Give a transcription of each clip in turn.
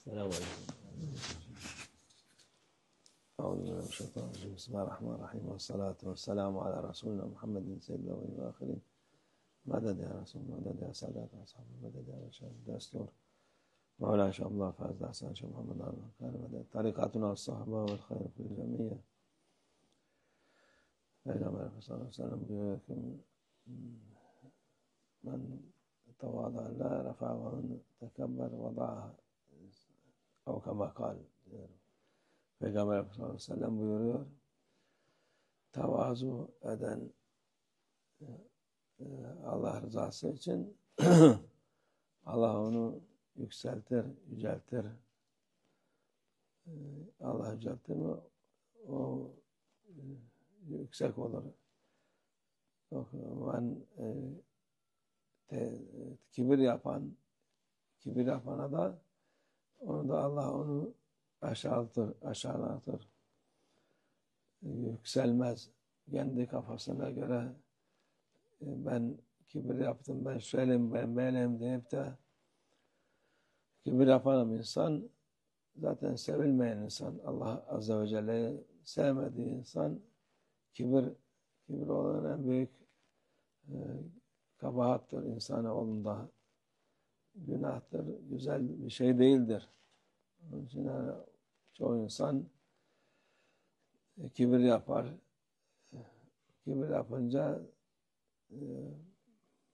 السلام عليكم. أعوذ بالله من الشيطان الرجيم. بسم الله الرحمن الرحيم، والصلاة والسلام على رسولنا محمد سيد الأولين والآخرين. مدد يا رسول، مدد يا سادات أصحاب، مدد يا رشاد دستور مولانا شاء الله فاز أحسن شاء محمد كان مدد طريقتنا والصحبة والخير في الجميع. بينما صلى الله عليه وسلم من تواضع لا رفعه ومن تكبر وضعه، او kama kal. Peygamber sallallahu aleyhi ve sellem buyuruyor, tevazu eden Allah rızası için Allah onu yükseltir, yüceltir. Allah yüceltir mi o yüksek olur. Kibir yapana da onu da Allah onu aşağılatır. Yükselmez. Kendi kafasına göre ben kibir yaptım, ben şöyleyim, ben böyleyim deyip de kibir yapan insan zaten sevilmeyen insan. Allah Azze ve Celle'yi sevmediği insan kibir olan en büyük kabahattır insanoğlunda. Günahtır, güzel bir şey değildir. Onun için çoğu insan kibir yapar. Kibir yapınca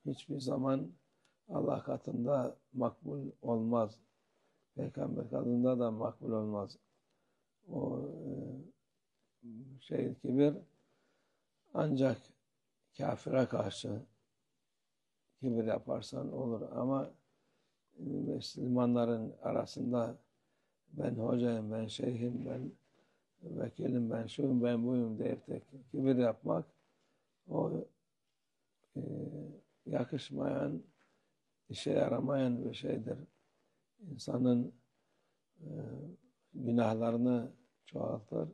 hiçbir zaman Allah katında makbul olmaz. Peygamber katında da makbul olmaz. O kibir ancak kafire karşı kibir yaparsan olur ama Müslümanların arasında ben hocayım, ben şeyhim, ben vekilim, ben şuyum, ben buyum deyip de kibir yapmak o yakışmayan, işe yaramayan bir şeydir. İnsanın günahlarını çoğaltır,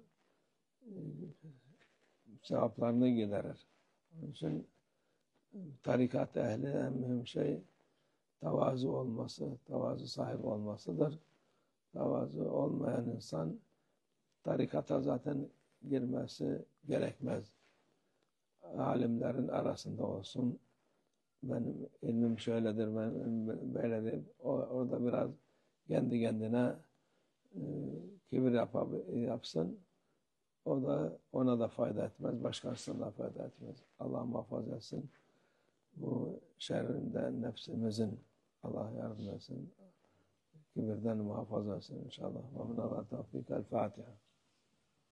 sevaplarını giderir. Onun için tarikat ehli en mühim şey tevazu olması, tevazu sahibi olmasıdır. Tevazu olmayan insan tarikata zaten girmesi gerekmez. Alimlerin arasında olsun, benim ilmim şöyledir, ben böyledir. Orada biraz kendi kendine kibir yapsın. O da ona da fayda etmez, başkasına da fayda etmez. Allah muhafaza etsin. Bu şerrinden nefsimizin Allah yardım etsin. Kibirden muhafaza etsin inşallah. Ve min Allah tevfik. El Fatiha.